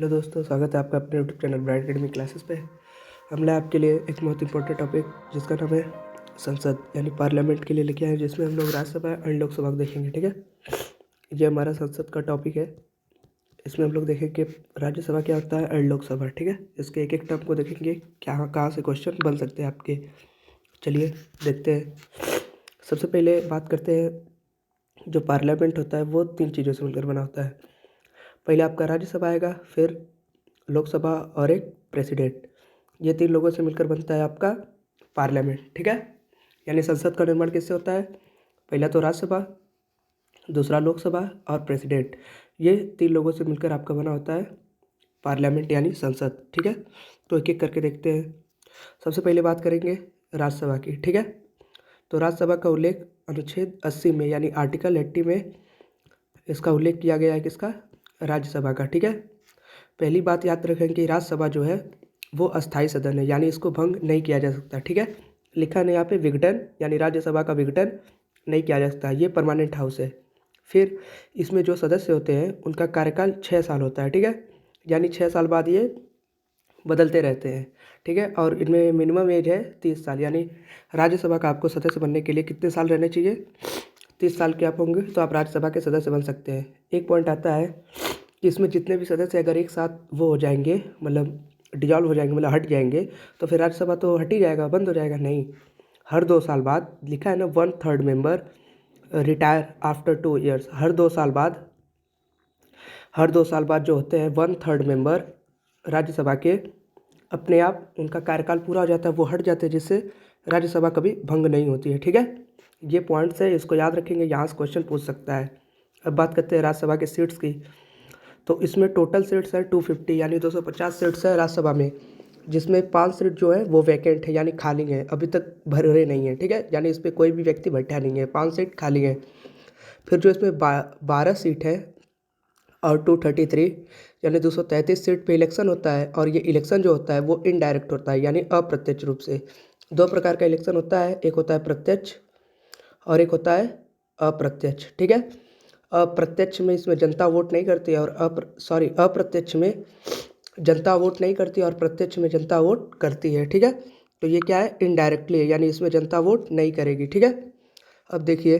Hello दोस्तों, स्वागत है आपका अपने YouTube channel bright academy classes पे। हम लाए आपके लिए एक बहुत इंपॉर्टेंट टॉपिक जिसका नाम है संसद यानी पार्लियामेंट के लिए लेके आए हैं, जिसमें हम लोग राज्यसभा एंड लोकसभा को देखेंगे। ठीक है, ये हमारा संसद का टॉपिक है। इसमें हम लोग देखेंगे राज्यसभा क्या होता है एंड लोकसभा। ठीक है, इसके एक एक टर्म को देखेंगे, क्या कहाँ से क्वेश्चन बन सकते हैं आपके। चलिए देखते हैं। सबसे पहले बात करते हैं, जो पार्लियामेंट होता है वो 3 चीज़ों से मिलकर बना होता है। पहले आपका राज्यसभा आएगा, फिर लोकसभा और एक प्रेसिडेंट। ये 3 लोगों से मिलकर बनता है आपका पार्लियामेंट। ठीक है, यानी संसद का निर्माण किससे होता है? पहला तो राज्यसभा, दूसरा लोकसभा और प्रेसिडेंट। ये 3 लोगों से मिलकर आपका बना होता है पार्लियामेंट यानी संसद। ठीक है, तो एक एक करके देखते हैं। सबसे पहले बात करेंगे राज्यसभा की। ठीक है, तो राज्यसभा का उल्लेख अनुच्छेद 80 में यानी आर्टिकल 80 में इसका उल्लेख किया गया है। किसका? राज्यसभा का। ठीक है, पहली बात याद रखें कि राज्यसभा जो है वो अस्थाई सदन है, यानी इसको भंग नहीं किया जा सकता। ठीक है, लिखा है यहाँ पे विघटन, यानी राज्यसभा का विघटन नहीं किया जा सकता। ये परमानेंट हाउस है। फिर इसमें जो सदस्य होते हैं उनका कार्यकाल 6 साल होता है। ठीक है, यानी 6 साल बाद ये बदलते रहते हैं। ठीक है, और इनमें मिनिमम एज है 30 साल, यानी राज्यसभा का आपको सदस्य बनने के लिए कितने साल रहने चाहिए? 30 साल के आप होंगे तो आप राज्यसभा के सदस्य बन सकते हैं। एक पॉइंट आता है कि इसमें जितने भी सदस्य अगर एक साथ वो हो जाएंगे, मतलब डिजॉल्व हो जाएंगे, मतलब हट जाएंगे, तो फिर राज्यसभा तो हट ही जाएगा, बंद हो जाएगा। नहीं, हर 2 साल बाद, लिखा है ना 1/3 मेंबर रिटायर आफ्टर 2 ईयर्स। हर दो साल बाद जो होते हैं 1/3 मेंबर राज्यसभा के, अपने आप उनका कार्यकाल पूरा हो जाता है, वो हट जाते हैं, जिससे राज्यसभा कभी भंग नहीं होती है। ठीक है, ये पॉइंट्स है, इसको याद रखेंगे, यहाँ से क्वेश्चन पूछ सकता है। अब बात करते हैं राज्यसभा के सीट्स की। तो इसमें टोटल सीट्स है 250, यानी 250 सीट्स है राज्यसभा में, जिसमें 5 सीट जो है वो वैकेंट है, यानी खाली है, अभी तक भरे नहीं है। ठीक है, यानी इस पर कोई भी व्यक्ति बैठा नहीं है, 5 सीट खाली है। फिर जो इसमें 12 सीट है और 233, यानी 233 सीट पे इलेक्शन होता है। और ये इलेक्शन जो होता है वो इनडायरेक्ट होता है, यानी अप्रत्यक्ष रूप से। 2 प्रकार का इलेक्शन होता है, एक होता है प्रत्यक्ष और एक होता है अप्रत्यक्ष। ठीक है, अप्रत्यक्ष में इसमें जनता वोट नहीं करती है, और अप्रत्यक्ष में जनता वोट नहीं करती और प्रत्यक्ष में जनता वोट करती है। ठीक है, तो ये क्या है? इनडायरेक्टली है, यानी इसमें जनता वोट नहीं करेगी। ठीक है, अब देखिए,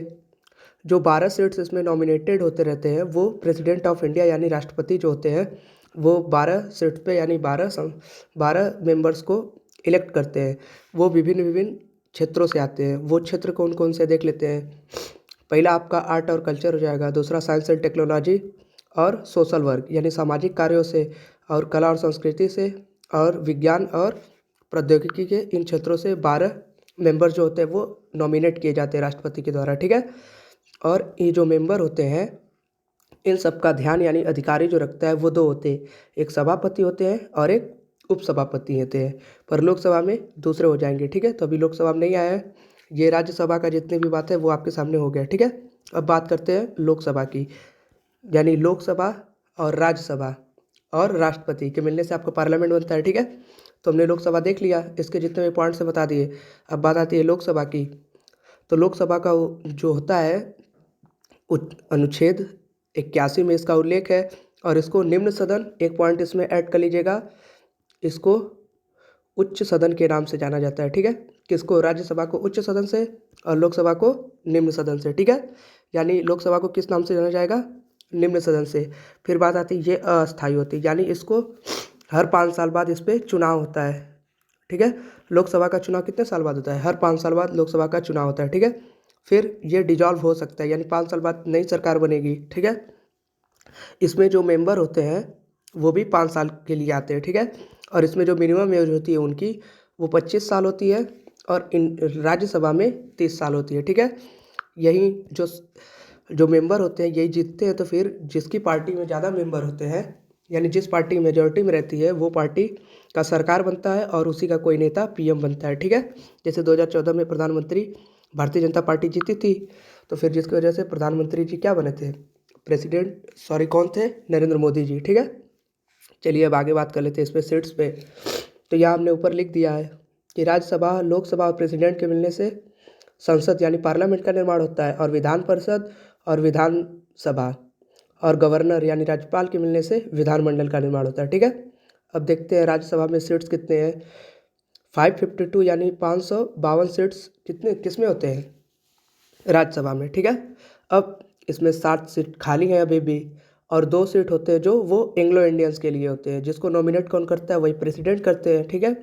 जो 12 सीट्स इसमें नॉमिनेटेड होते रहते हैं वो प्रेसिडेंट ऑफ इंडिया यानी राष्ट्रपति जो होते हैं वो 12 सीट्स पे यानी 12 मेंबर्स को इलेक्ट करते हैं। वो विभिन्न विभिन्न क्षेत्रों से आते हैं। वो क्षेत्र कौन कौन से देख लेते हैं। पहला आपका आर्ट और कल्चर हो जाएगा, दूसरा साइंस एंड टेक्नोलॉजी और सोशल वर्क यानी सामाजिक कार्यों से, और कला और संस्कृति से, और विज्ञान और प्रौद्योगिकी के इन क्षेत्रों से 12 मेंबर जो होते हैं वो नॉमिनेट किए जाते हैं राष्ट्रपति के द्वारा। ठीक है, और ये जो मेंबर होते हैं इन सब का ध्यान यानी अधिकारी जो रखता है वो 2 होते हैं, एक सभापति होते हैं और एक उपसभापति होते हैं। पर लोकसभा में दूसरे हो जाएंगे। ठीक है, तो अभी लोकसभा में नहीं आया है। ये राज्यसभा का जितने भी बात है वो आपके सामने हो गया। ठीक है, अब बात करते हैं लोकसभा की, यानी लोकसभा और राज्यसभा और राष्ट्रपति के मिलने से आपका पार्लियामेंट बनता है। ठीक है, तो हमने लोकसभा देख लिया, इसके जितने भी पॉइंट्स बता दिए। अब बात आती है लोकसभा की। तो लोकसभा का जो होता है अनुच्छेद 81 में इसका उल्लेख है, और इसको निम्न सदन, एक पॉइंट इसमें ऐड कर लीजिएगा, इसको उच्च सदन के नाम से जाना जाता है। ठीक है, किसको? राज्यसभा को उच्च सदन से और लोकसभा को निम्न सदन से। ठीक है, यानी लोकसभा को किस नाम से जाना जाएगा? निम्न सदन से। फिर बात आती है ये अस्थायी होती है, यानी इसको हर 5 साल बाद इस पर चुनाव होता है। ठीक है, लोकसभा का चुनाव कितने साल बाद होता है? हर 5 साल बाद लोकसभा का चुनाव होता है। ठीक है, फिर ये डिजॉल्व हो सकता है, यानी 5 साल बाद नई सरकार बनेगी। ठीक है, इसमें जो मेंबर होते हैं वो भी 5 साल के लिए आते हैं। ठीक है, और इसमें जो मिनिमम एज होती है उनकी वो 25 साल होती है, और इन राज्यसभा में 30 साल होती है। ठीक है, यही जो मेंबर होते हैं यही जीतते हैं। तो फिर जिसकी पार्टी में ज़्यादा मेंबर होते हैं, यानी जिस पार्टी मेजोरिटी में रहती है, वो पार्टी का सरकार बनता है और उसी का कोई नेता पीएम बनता है। ठीक है, जैसे 2014 में प्रधानमंत्री भारतीय जनता पार्टी जीती थी, तो फिर जिसकी वजह से प्रधानमंत्री जी क्या बने थे? कौन थे? नरेंद्र मोदी जी। ठीक है, चलिए अब आगे बात कर लेते हैं इस पे सीट्स पे। तो यहाँ हमने ऊपर लिख दिया है कि राज्यसभा, लोकसभा और प्रेसिडेंट के मिलने से संसद यानी पार्लियामेंट का निर्माण होता है, और विधान परिषद और विधानसभा और गवर्नर यानी राज्यपाल के मिलने से विधानमंडल का निर्माण होता है। ठीक है, अब देखते हैं राज्यसभा में सीट्स कितने हैं। 552 यानी 552 सीट्स कितने किस में होते हैं, राज्यसभा में। ठीक है, अब इसमें 7 सीट खाली हैं अभी भी, और 2 सीट होते हैं जो वो एंग्लो इंडियंस के लिए होते हैं, जिसको नॉमिनेट कौन करता है, वही प्रेसिडेंट करते हैं। ठीक है,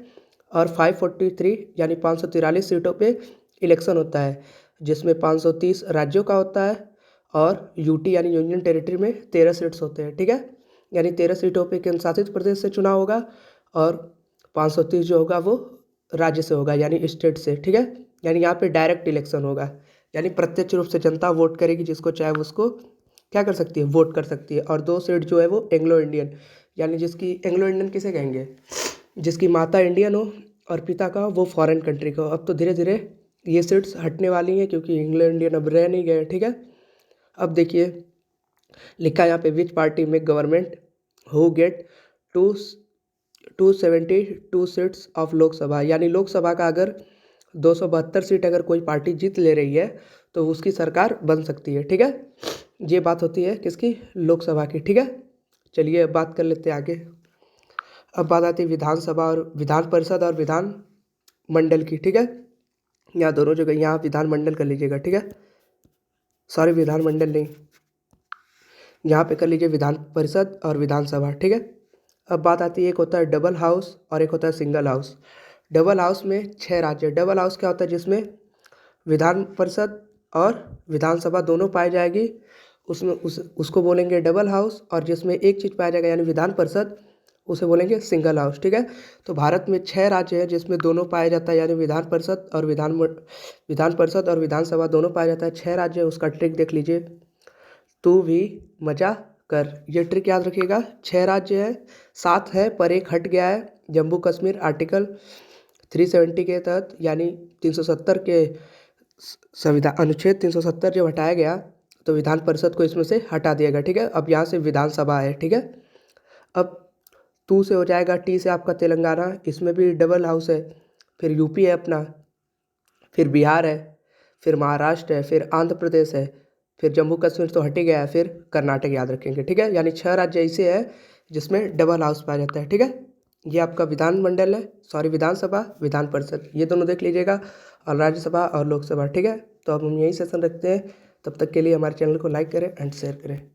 और 543 यानी 543 सीटों पे इलेक्शन होता है, जिसमें 530 राज्यों का होता है, और यूटी यानी यूनियन टेरिटरी में 13 सीट्स होते हैं। ठीक है, यानी 13 सीटों पे केंद्र शासित प्रदेश से चुनाव होगा, और 530 जो होगा वो राज्य से होगा यानी स्टेट से। ठीक है, यानी यहाँ पे डायरेक्ट इलेक्शन होगा, यानी प्रत्यक्ष रूप से जनता वोट करेगी, जिसको चाहे उसको क्या कर सकती है, वोट कर सकती है। और 2 सीट जो है वो एंग्लो इंडियन, यानी जिसकी एंग्लो इंडियन किसे कहेंगे, जिसकी माता इंडियन हो और पिता का वो फॉरेन कंट्री का हो। अब तो धीरे धीरे ये सीट्स हटने वाली हैं, क्योंकि इंग्लो इंडियन अब रह नहीं गए। ठीक है, अब देखिए लिखा है यहाँ पे, विच पार्टी में government who get 272 seats of Lok Sabha, यानी लोकसभा का अगर 272 सीट अगर कोई पार्टी जीत ले रही है तो उसकी सरकार बन सकती है। ठीक है, ये बात होती है किसकी, लोकसभा की। ठीक है, चलिए अब बात कर लेते हैं आगे। अब बात आती है विधानसभा और विधान परिषद और विधान मंडल की। ठीक है, यहाँ दोनों जगह, यहाँ विधानमंडल कर लीजिएगा। ठीक है, सॉरी विधानमंडल नहीं, यहाँ पे कर लीजिए विधान परिषद और विधानसभा। ठीक है, अब बात आती है, एक होता है डबल हाउस और एक होता है सिंगल हाउस। डबल हाउस में 6 राज्य। डबल हाउस क्या होता है, जिसमें विधान परिषद और विधानसभा दोनों पाई जाएगी, उसमें उसको बोलेंगे डबल हाउस, और जिसमें एक चीज़ पाया जाएगा यानी विधान परिषद, उसे बोलेंगे सिंगल हाउस। ठीक है, तो भारत में 6 राज्य हैं जिसमें दोनों पाया जाता है, यानी विधान परिषद और विधान परिषद और विधानसभा दोनों पाया जाता है। 6 राज्य है, उसका ट्रिक देख लीजिए, तू भी मजा कर, ये ट्रिक याद रखिएगा। 6 राज्य है, 7 है पर एक हट गया है, जम्मू कश्मीर आर्टिकल 370 के तहत, यानी 370 के संविधान अनुच्छेद 370 जब हटाया गया तो विधान परिषद को इसमें से हटा दिया गया। ठीक है, अब यहाँ से विधानसभा है। ठीक है, अब तू से हो जाएगा, टी से आपका तेलंगाना, इसमें भी डबल हाउस है, फिर यूपी है अपना, फिर बिहार है, फिर महाराष्ट्र है, फिर आंध्र प्रदेश है, फिर जम्मू कश्मीर तो हट ही गया है, फिर कर्नाटक याद रखेंगे। ठीक है, यानी 6 राज्य ऐसे है जिसमें डबल हाउस पाया जाता है। ठीक है, ये आपका विधानमंडल है, सॉरी विधानसभा, विधान परिषद, ये दोनों देख लीजिएगा, और राज्यसभा और लोकसभा। ठीक है, तो अब हम यही सेशन रखते हैं, तब तक के लिए हमारे चैनल को लाइक करें एंड शेयर करें।